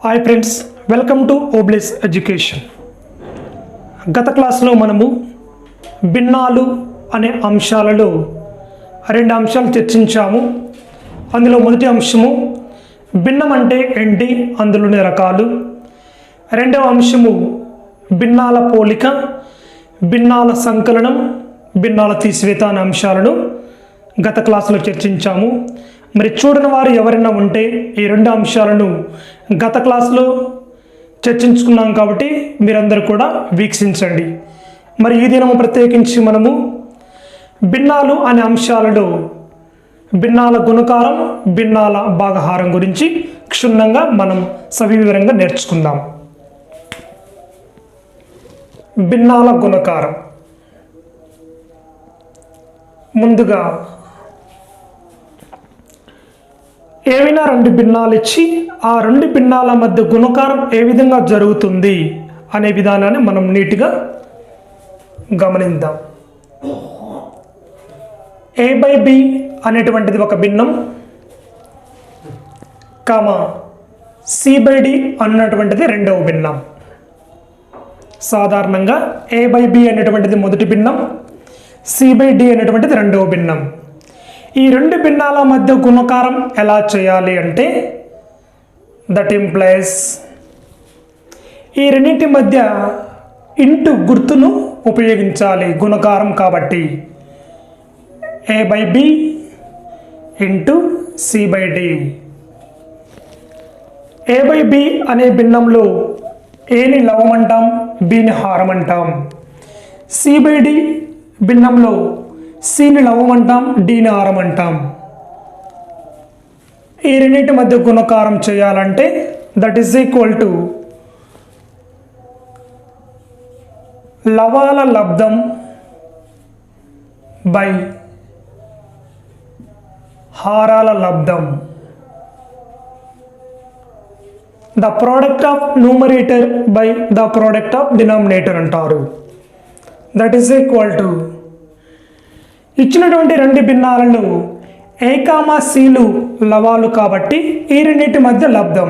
Hi friends, welcome to ఓబ్లిస్ education. గత క్లాస్లో మనము భిన్నాలు అనే అంశాలలో రెండు అంశాలు చర్చించాము. అందులో మొదటి అంశము భిన్నం అంటే ఏంటి, అందులోని రకాలు. రెండవ అంశము భిన్నాల పోలిక, భిన్నాల సంకలనం, భిన్నాల తీసివేత అనే అంశాలను గత క్లాసులో చర్చించాము. మరి చూడని వారు ఎవరైనా ఉంటే ఈ రెండు అంశాలను గత క్లాసులో చర్చించుకున్నాం కాబట్టి మీరందరూ కూడా వీక్షించండి. మరి ఈ దినము ప్రత్యేకించి మనము భిన్నాలు అనే అంశాలలో భిన్నాల గుణకారం, భిన్నాల భాగహారం గురించి క్షుణ్ణంగా మనం సవివరంగా నేర్చుకుందాం. భిన్నాల గుణకారం. ముందుగా ఏవైనా రెండు భిన్నాలు ఇచ్చి ఆ రెండు భిన్నాల మధ్య గుణకారం ఏ విధంగా జరుగుతుంది అనే విధానాన్ని మనం నీట్గా గమనిద్దాం. A/B అనేటువంటిది ఒక భిన్నం, C/D అన్నటువంటిది రెండవ భిన్నం. సాధారణంగా A/B అనేటువంటిది మొదటి భిన్నం, C/D అనేటువంటిది రెండవ భిన్నం. ఈ రెండు భిన్నాల మధ్య గుణకారం ఎలా చేయాలి అంటే దట్ ఇంప్లైస్ ఈ రెండింటి మధ్య ఇంటూ గుర్తును ఉపయోగించాలి గుణకారం కాబట్టి. A/B into C/D. A/B అనే భిన్నంలో ఏని లవం అంటాం, బిని హారం అంటాం. C/D భిన్నంలో సిని లవం అంటాం, డిని హారం అంటాం. ఈ రెండింటి మధ్య గుణకారం చేయాలంటే దట్ ఈస్ ఈక్వల్ టు లవాల లబ్ధం బై హారాల లబ్ధం. The product of numerator by the product of denominator అంటారు. దట్ ఈస్ ఈక్వల్ టు ఇచ్చినటువంటి రెండు భిన్నాలలో A,Cలు లవాలు కాబట్టి ఈ రెండింటి మధ్య లబ్ధం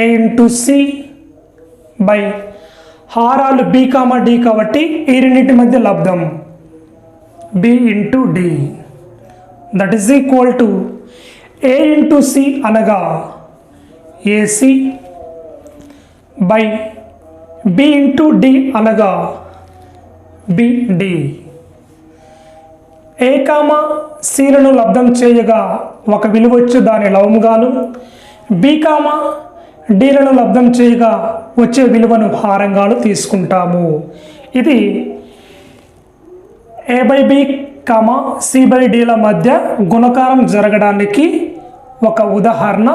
A/C బై హారాలు B,D కాబట్టి ఈ రెండింటి మధ్య లబ్ధం B/D. That is equal to A/C అనగా AC బై B/D అనగా BD. A,Cలను లబ్ధం చేయగా ఒక విలువ వచ్చి దాని లవముగాను, B,Dలను లబ్ధం చేయగా వచ్చే విలువను హారంగాను తీసుకుంటాము. ఇది A/B, C/Dల మధ్య గుణకారం జరగడానికి ఒక ఉదాహరణ,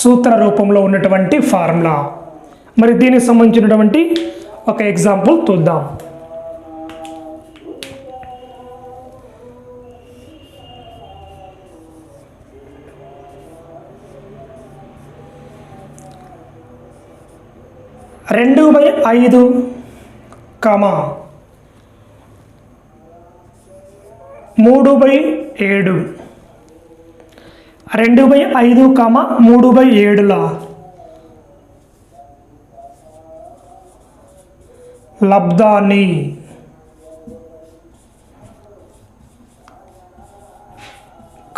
సూత్ర రూపంలో ఉన్నటువంటి ఫార్ములా. మరి దీనికి సంబంధించినటువంటి ఒక ఎగ్జాంపుల్ చూద్దాం. రెండు బై 5, 3/7. 2/5, 3/7ల లబ్ధాన్ని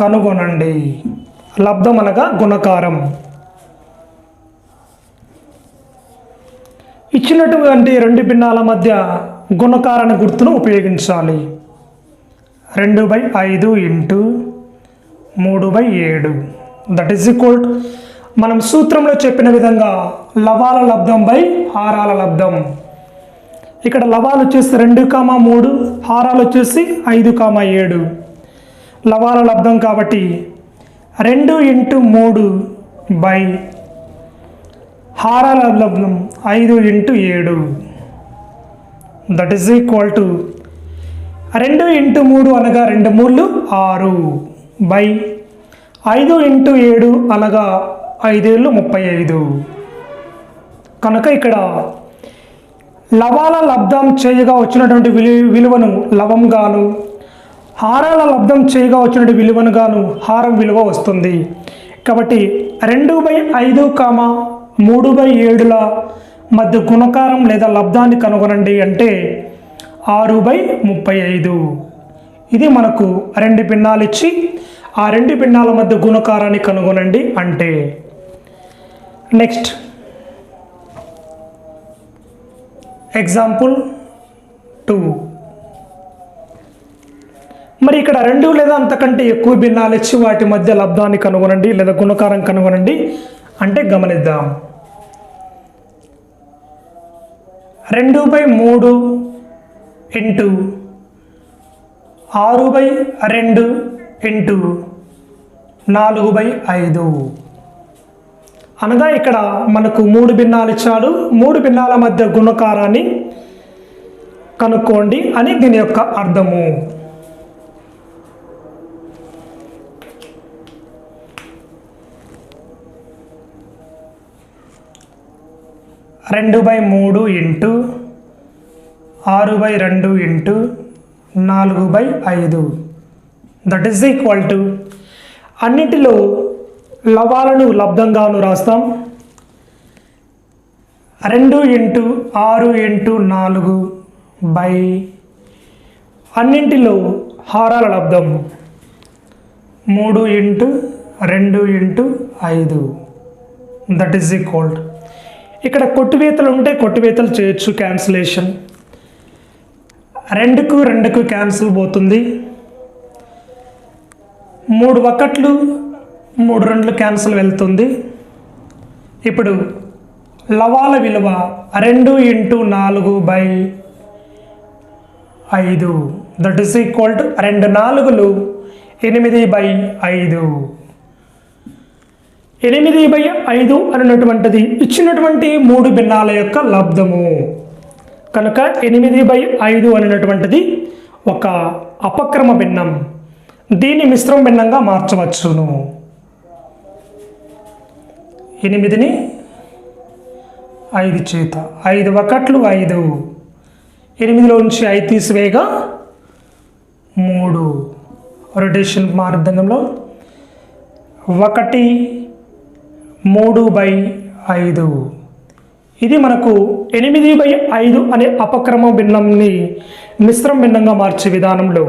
కనుగొనండి. లబ్ధం అనగా గుణకారం. ఇచ్చినటువంటి రెండు భిన్నాల మధ్య గుణకారణ గుర్తును ఉపయోగించాలి. 2/5 into 3/7. That is equal to మనం సూత్రంలో చెప్పిన విధంగా లవాల లబ్ధం బై హారాల లబ్ధం. ఇక్కడ లవాలు వచ్చేసి 2, 3, హారాలు వచ్చేసి 5, 7. లవాల లబ్ధం కాబట్టి 2 ఇంటూ 3 బై హారాల లబ్ధం 5 into 7. That is equal to 2 into 3 అనగా 2 3 6 బై 5 ఇంటూ 7 అనగా 5 7 35. కనుక ఇక్కడ లవాల లబ్ధం చేయగా వచ్చినటువంటి విలువను లవంగాను, హారాల లబ్ధం చేయగా వచ్చినటువంటి విలువను గాను హారం విలువ వస్తుంది. కాబట్టి 2/5, 3/7ల మధ్య గుణకారం లేదా లబ్ధాన్ని కనుగొనండి అంటే 6/35. ఇది మనకు 2 భిన్నాలు ఇచ్చి ఆ 2 భిన్నాల మధ్య గుణకారాన్ని కనుగొనండి అంటే. Next example 2. మరి ఇక్కడ 2 లేదా అంతకంటే ఎక్కువ భిన్నాలు ఇచ్చి వాటి మధ్య లబ్ధాన్ని కనుగొనండి లేదా గుణకారం కనుగొనండి అంటే గమనిద్దాం. 2/3 ఇంటూ 6/2 ఇంటూ 4/5 అనగా ఇక్కడ మనకు 3 భిన్నాలు ఇచ్చాడు. 3 భిన్నాల మధ్య గుణకారాన్ని కనుక్కోండి అని దీని యొక్క అర్థము. 2/3 into 6/2 into 4/5 that is equal to అన్నిటిలో లవాలను లబ్ధంగాను రాస్తాం. 2 ఇంటూ 6 ఇంటూ 4 బై అన్నింటిలో హారాల లబ్ధం 3 into 2 into 5 that is equal to. ఇక్కడ కొట్టివేతలు ఉంటే కొట్టివేతలు చేయొచ్చు, క్యాన్సిలేషన్. 2కు క్యాన్సిల్ పోతుంది. 3 1 3 2 క్యాన్సిల్ వెళ్తుంది. ఇప్పుడు లవాల విలువ 2 into 4/5 that is equal to 2 4లు 8/5. 8/5 అన్నటువంటిది ఇచ్చినటువంటి 3 భిన్నాల యొక్క లబ్ధము కనుక 8/5 అనేటువంటిది ఒక అపక్రమ భిన్నం. దీన్ని మిశ్రమ భిన్నంగా మార్చవచ్చును. 8ని 5 చేత 5 1 5 8లోంచి 5 తీసివేయగా 3 రొటేషన్ మార్గంలో 1 3/5. ఇది మనకు 8/5 అనే అపక్రమ భిన్నంని మిశ్రమ భిన్నంగా మార్చే విధానంలో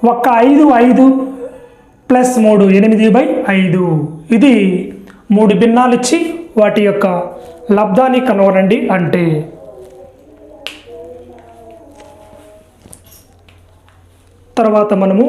5 5 ప్లస్ 3 8/5. ఇది 3 భిన్నాలు ఇచ్చి వాటి యొక్క లబ్ధాన్ని కనుగొనండి అంటే. తర్వాత మనము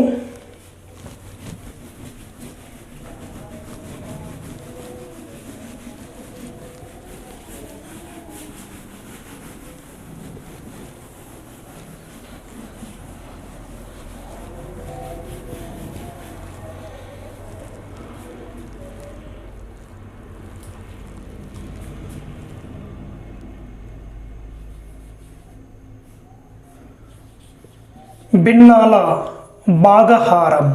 భిన్నాల భాగహారం.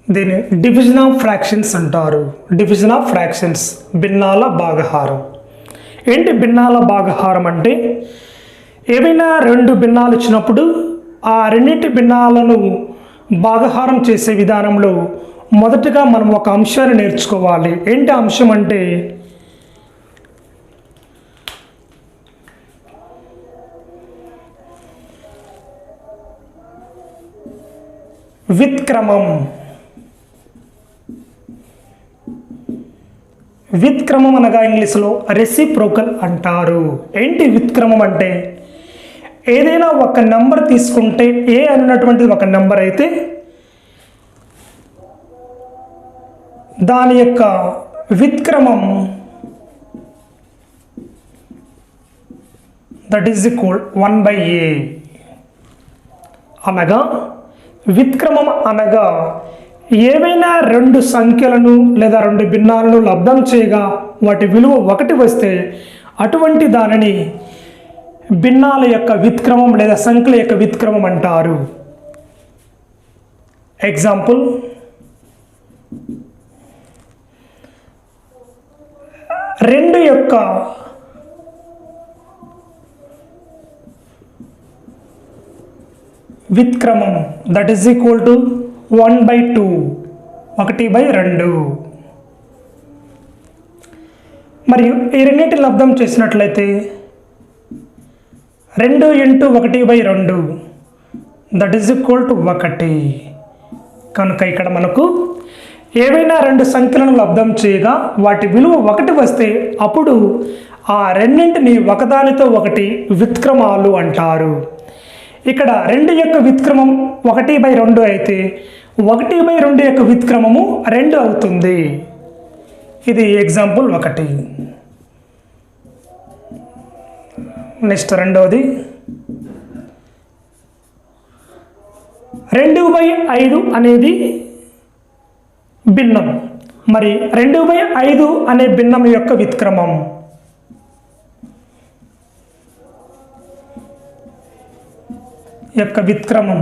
దీన్ని డివిజన్ ఆఫ్ ఫ్రాక్షన్స్ అంటారు. డివిజన్ ఆఫ్ ఫ్రాక్షన్స్ భిన్నాల భాగహారం. ఏంటి భిన్నాల భాగహారం అంటే ఏవైనా 2 భిన్నాలు ఇచ్చినప్పుడు ఆ రెండింటి భిన్నాలను భాగహారం చేసే విధానంలో మొదటగా మనం ఒక అంశాన్ని నేర్చుకోవాలి. ఏంటి అంశం అంటే విత్క్రమం. విత్క్రమం అనగా ఇంగ్లీష్లో రెసిప్రోకల్ అంటారు. ఏంటి విత్క్రమం అంటే ఏదైనా ఒక నెంబర్ తీసుకుంటే ఏ అన్నటువంటిది ఒక నెంబర్ అయితే దాని యొక్క విత్క్రమం దట్ ఈజ్ ఈక్వల్ 1/a. అనగా విత్క్రమం అనగా ఏవైనా 2 సంఖ్యలను లేదా 2 భిన్నాలను లబ్ధం చేయగా వాటి విలువ 1 వస్తే అటువంటి దానిని భిన్నాల యొక్క విత్క్రమం లేదా సంఖ్యల యొక్క విత్క్రమం అంటారు. ఎగ్జాంపుల్ 2 యొక్క విత్క్రమం దట్ ఈజ్ ఈక్వల్ టు 1/2 1/2. మరియు ఈ రెండింటి లబ్ధం చేసినట్లయితే 2 × 1/2 దట్ ఈజ్ ఈక్వల్ టు 1. కనుక ఇక్కడ మనకు ఏవైనా రెండు సంఖ్యలను లబ్ధం చేయగా వాటి విలువ 1 వస్తే అప్పుడు ఆ రెండింటిని ఒకదానితో ఒకటి విత్క్రమాలు అంటారు. ఇక్కడ 2 యొక్క విత్క్రమం 1/2 అయితే 1/2 యొక్క విత్క్రమము 2 అవుతుంది. ఇది ఎగ్జాంపుల్ 1. నెక్స్ట్ రెండవది 2/5 అనేది భిన్నం. మరి 2/5 అనే భిన్నం యొక్క విత్క్రమం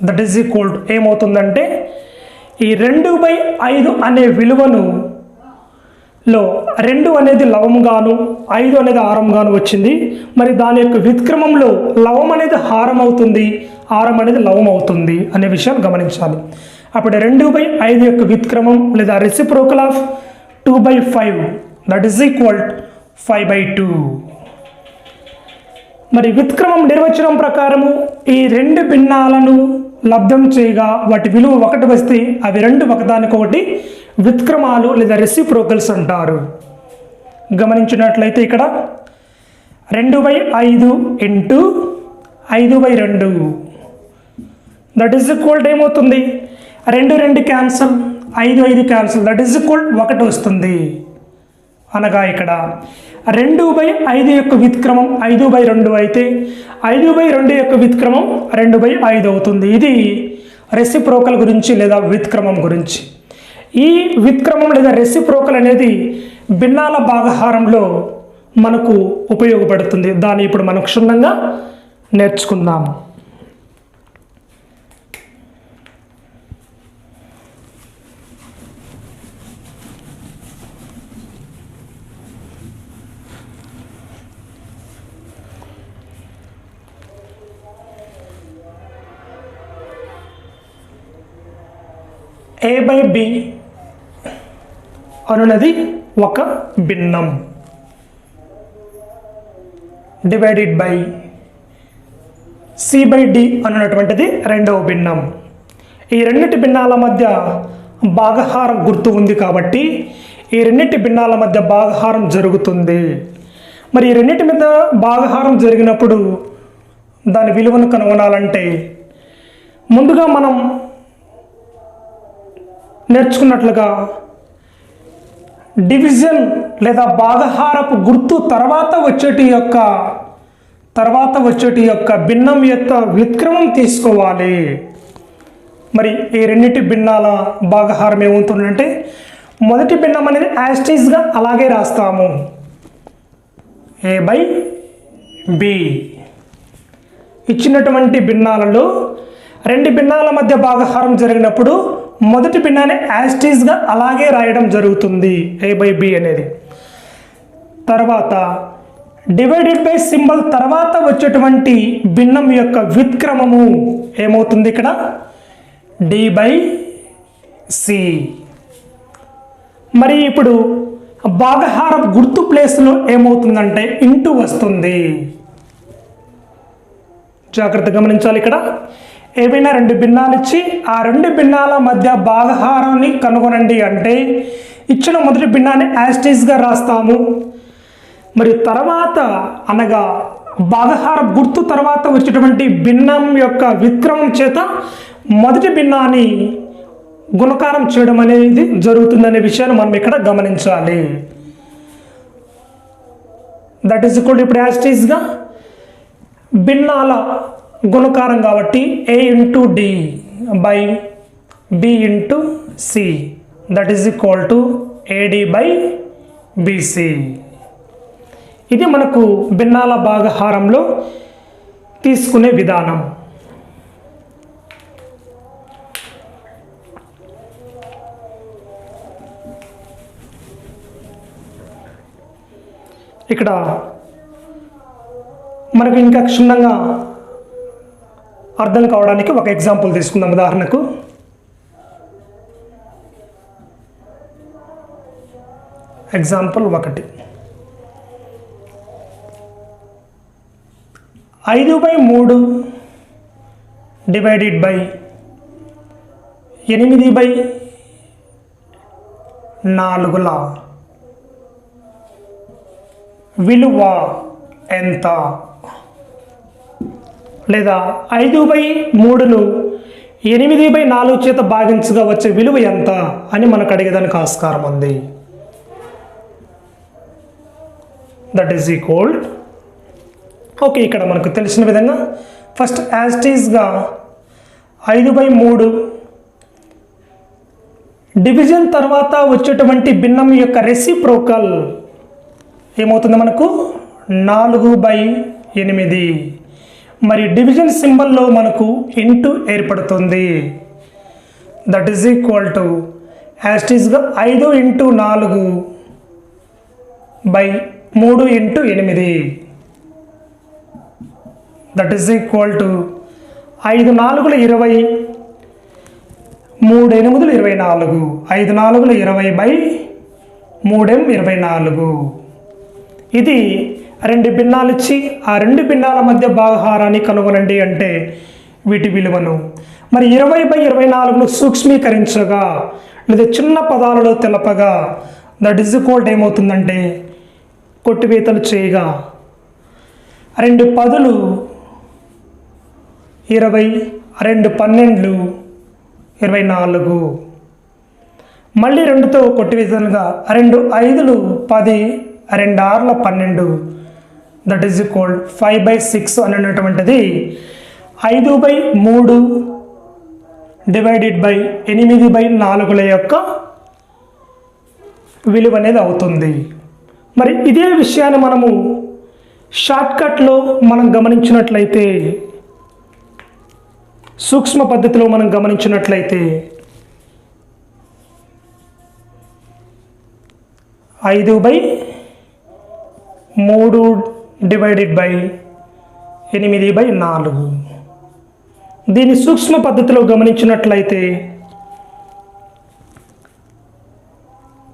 దట్ ఈజ్ ఈక్వల్ టు ఏమవుతుందంటే ఈ 2/5 అనే విలువను లో 2 అనేది లవంగాను 5 అనేది హారంగాను వచ్చింది. మరి దాని యొక్క విత్క్రమంలో లవం అనేది హారం అవుతుంది, హారం అనేది లవం అవుతుంది అనే విషయాన్ని గమనించాలి. అప్పుడు 2/5 యొక్క విత్క్రమం లేదా reciprocal of 2/5 that is equal 5/2. మరి విత్క్రమం నిర్వచనం ప్రకారము ఈ రెండు భిన్నాలను లబ్ధం చేయగా వాటి విలువ 1 వస్తే అవి రెండు ఒకదానికొకటి విత్క్రమాలు లేదా రెసిప్రోకల్స్ అంటారు. గమనించినట్లయితే ఇక్కడ 2/5 × 5/2 దట్ ఈజ్ ఈక్వల్ ఏమవుతుంది, 2 cancel, 5 cancel, that is equal 1 వస్తుంది. అనగా ఇక్కడ 2/5 యొక్క విత్క్రమం 5/2 అయితే 5/2 యొక్క విత్క్రమం 2/5 అవుతుంది. ఇది రెసిప్రోకల్ గురించి లేదా విత్క్రమం గురించి. ఈ విత్క్రమం లేదా రెసిప్రోకల్ అనేది భిన్నాల భాగహారంలో మనకు ఉపయోగపడుతుంది. దాన్ని ఇప్పుడు మనం క్షుణ్ణంగా నేర్చుకుందాం. A/B అనున్నది ఒక భిన్నం డివైడెడ్ బై C/D అన్నటువంటిది రెండవ భిన్నం. ఈ రెండింటి భిన్నాల మధ్య భాగహారం గుర్తు ఉంది కాబట్టి ఈ రెండింటి భిన్నాల మధ్య భాగహారం జరుగుతుంది. మరి ఈ రెండింటి మీద భాగహారం జరిగినప్పుడు దాని విలువను కనుగొనాలంటే ముందుగా మనం నేర్చుకున్నట్లుగా డివిజన్ లేదా భాగహారపు గుర్తు తర్వాత వచ్చేటి యొక్క భిన్నం యొక్క విత్క్రమం తీసుకోవాలి. మరి ఈ రెండింటి భిన్నాల భాగహారం ఏమవుతుందంటే మొదటి భిన్నం అనేది యాస్టీస్గా అలాగే రాస్తాము, A/B. ఇచ్చినటువంటి భిన్నాలలో రెండు భిన్నాల మధ్య భాగహారం జరిగినప్పుడు మొదటి భిన్నాన్ని యాస్టీస్గా అలాగే రాయడం జరుగుతుంది A/B అనేది. తర్వాత డివైడెడ్ బై సింబల్ తర్వాత వచ్చేటువంటి భిన్నం యొక్క విత్క్రమము ఏమవుతుంది ఇక్కడ D/C. మరి ఇప్పుడు భాగహార గుర్తు ప్లేస్లో ఏమవుతుందంటే ఇంటూ వస్తుంది. జాగ్రత్త గమనించాలి. ఇక్కడ ఏవైనా రెండు భిన్నాలు ఇచ్చి ఆ రెండు భిన్నాల మధ్య భాగహారాన్ని కనుగొనండి అంటే ఇచ్చిన మొదటి భిన్నాన్ని యాస్టీస్గా రాస్తాము. మరియు తర్వాత అనగా భాగహార గుర్తు తర్వాత వచ్చేటువంటి భిన్నం యొక్క విత్క్రమం చేత మొదటి భిన్నాన్ని గుణకారం చేయడం అనేది జరుగుతుందనే విషయాన్ని మనం ఇక్కడ గమనించాలి. దట్ ఈస్ ఈక్వల్ ఇప్పుడు యాస్టీస్గా భిన్నాల గుణకారం కాబట్టి A × D by B × C that is equal to AD/BC. ఇది మనకు భిన్నాల భాగహారంలో తీసుకునే విధానం. ఇక్కడ మనకు ఇంకా క్షుణ్ణంగా అర్థం కావడానికి ఒక ఎగ్జాంపుల్ తీసుకుందాం. ఉదాహరణకు ఎగ్జాంపుల్ 1 5/3 డివైడెడ్ బై 8/4ల విలువ ఎంత? లేదా 5/3ను 8/4 చేత భాగించగా వచ్చే విలువ ఎంత అని మనకు అడిగేదానికి ఆస్కారం ఉంది. That is equal okay. ఇక్కడ మనకు తెలిసిన విధంగా ఫస్ట్ యాజ్ ఇట్ ఈజ్గా 5/3 డివిజన్ తర్వాత వచ్చేటువంటి భిన్నం యొక్క రెసిప్రోకల్ ఏమవుతుంది మనకు 4/8. మరి డివిజన్ సింబల్లో మనకు ఇంటూ ఏర్పడుతుంది. That is equal to as it ఈజ్గా 5 × 4/3 × 8. That is equal to 5 × 4 = 20, 3 × 8 = 24, 5 × 4 = 20/3 = 24. ఇది 2 భిన్నాలు ఇచ్చి ఆ 2 భిన్నాల మధ్య భాగహారాన్ని కనుగొనండి అంటే వీటి విలువను మరి 20/24ను సూక్ష్మీకరించగా లేదా చిన్న పదాలలో తెలపగా దట్ ఈజ్ ఈక్వల్ ఏమవుతుందంటే కొట్టివేతలు చేయగా 2 10లు 20, 2 12లు 24, మళ్ళీ 2తో కొట్టివేతలుగా 2 5లు 10, 2 6ల 12. దట్ ఈజ్ ఈక్వల్ 5/6 అనేటువంటిది 5/3 డివైడెడ్ బై 8/4ల యొక్క విలువ అనేది అవుతుంది. మరి ఇదే విషయాన్ని మనము షార్ట్కట్లో మనం గమనించినట్లయితే, సూక్ష్మ పద్ధతిలో మనం గమనించినట్లయితే 5/3 డివైడెడ్ బై 8/4. దీని సూక్ష్మ పద్ధతిలో గమనించినట్లయితే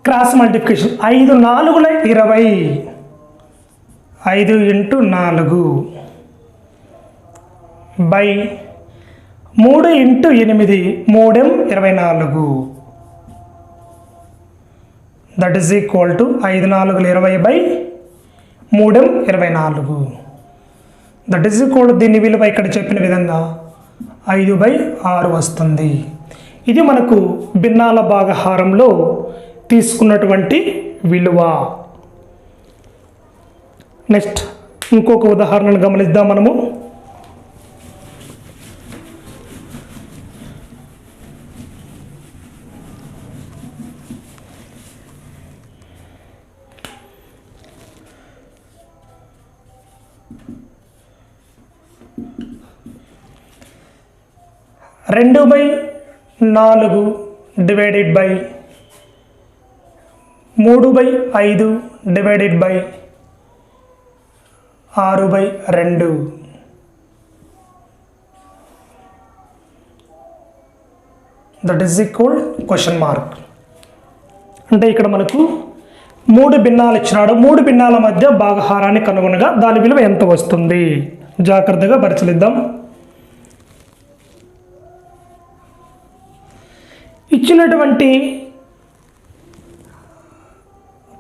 cross multiplication 5 × 4 = 20, 5 × 4 by 3 × 8 3 = 24. That is equal to 5 × 4 = 20/3 = 24. That is equal దీని విలువ ఇక్కడ చెప్పిన విధంగా 5/6 వస్తుంది. ఇది మనకు భిన్నాల భాగహారంలో తీసుకున్నటువంటి విలువ. నెక్స్ట్ ఇంకొక ఉదాహరణను గమనిద్దాం మనము. రెండు 2/4 divided by 3/5 divided by 6/2. That is equal question mark. అంటే ఇక్కడ మనకు 3 భిన్నాలు ఇచ్చినాడు. 3 భిన్నాల మధ్య భాగహారాన్ని కనుగొనగా దాని విలువ ఎంత వస్తుంది జాగ్రత్తగా పరిశీలిద్దాం. ఇచ్చినటువంటి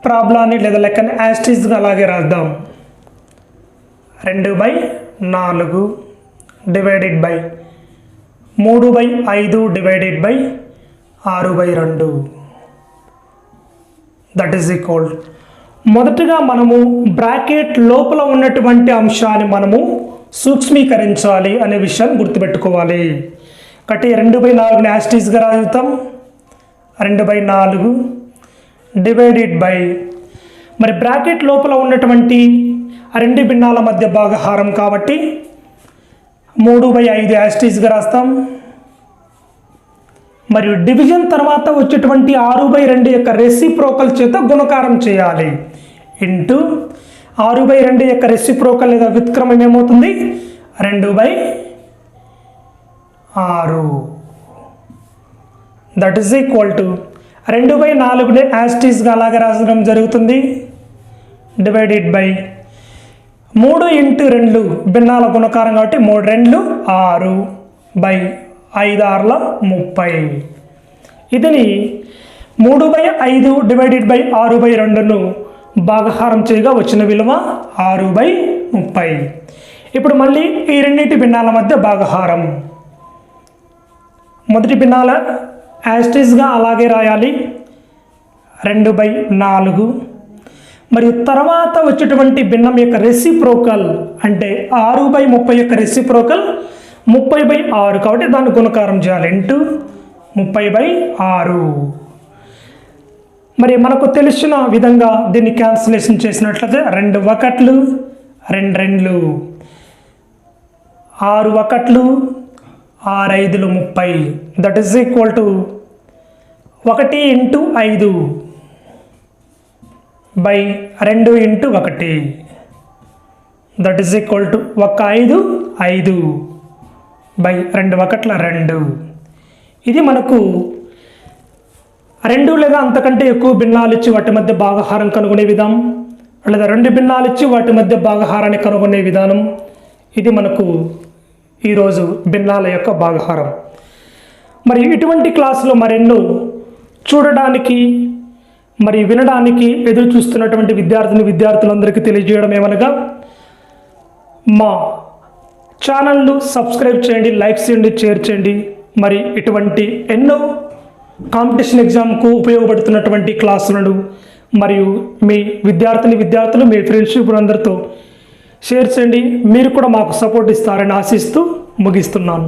ప్రాబ్లాన్ని లేదా లెక్కని యాస్టీస్గా అలాగే రాద్దాం. 2/4 divided by 3/5 divided by 6/2. That is equal మొదటగా మనము బ్రాకెట్ లోపల ఉన్నటువంటి అంశాన్ని మనము సూక్ష్మీకరించాలి అనే విషయాన్ని గుర్తుపెట్టుకోవాలి. కాబట్టి 2/4ని యాస్టీస్గా రాస్తాం. 2/4 డివైడెడ్ బై మరి బ్రాకెట్ లోపల ఉన్నటువంటి 2 భిన్నాల మధ్య భాగహారం కాబట్టి 3/5 యాస్టీస్గా రాస్తాం. మరియు డివిజన్ తర్వాత వచ్చేటువంటి 6/2 యొక్క రెసిప్రోకల్ చేత గుణకారం చేయాలి. ఇంటూ 6/2 యొక్క రెసిప్రోకల్ లేదా వ్యుత్క్రమం ఏమవుతుంది 2/5. 6 దట్ ఈజ్ ఈక్వల్ టు 2/4ని యాస్టీస్గా అలాగే రాసడం జరుగుతుంది డివైడెడ్ బై 3 × 2 భిన్నాల గుణకారం కాబట్టి 3 2 6 బై 5 6 30. ఇదిని 3/5 డివైడెడ్ బై 6/2ను భాగహారం చేయగా వచ్చిన విలువ 6/30. ఇప్పుడు మళ్ళీ ఈ రెండింటి భిన్నాల మధ్య భాగహారం. మొదటి భిన్నాల యాస్టీస్గా అలాగే రాయాలి 2/4 మరియు తర్వాత వచ్చేటువంటి భిన్నం యొక్క రెసిప్రోకల్ అంటే 6/30 యొక్క రెసిప్రోకల్ 30/6 కాబట్టి దాన్ని గుణకారం చేయాలి ఇంటూ 30/6. మరి మనకు తెలిసిన విధంగా దీన్ని క్యాన్సిలేషన్ చేసినట్లయితే 2 1 2 2 6 1 6 5 30 that is equal to 1 × 5 by 2 × 1 that is equal to 1 5 5 by 2 1 2. ఇది మనకు 2 లేదా అంతకంటే ఎక్కువ భిన్నాలు ఇచ్చి వాటి మధ్య భాగహారం కనుగొనే విధానం లేదా 2 భిన్నాలు ఇచ్చి వాటి మధ్య భాగహారాన్ని కనుగొనే విధానం. ఇది మనకు ఈరోజు భిన్నాల యొక్క భాగహారం. మరి ఇటువంటి క్లాసులో మరెన్నో చూడడానికి మరి వినడానికి ఎదురు చూస్తున్నటువంటి విద్యార్థులందరికీ తెలియజేయడం ఏమనగా మా ఛానల్ను సబ్స్క్రైబ్ చేయండి, లైక్ చేయండి, షేర్ చేయండి. మరి ఇటువంటి ఎన్నో కాంపిటీషన్ ఎగ్జామ్కు ఉపయోగపడుతున్నటువంటి క్లాసులను మరియు మీ విద్యార్థులు మీ ఫ్రెండ్షిప్ అందరితో షేర్ చేయండి. మీరు కూడా మాకు సపోర్ట్ ఇస్తారని ఆశిస్తూ ముగిస్తున్నాను.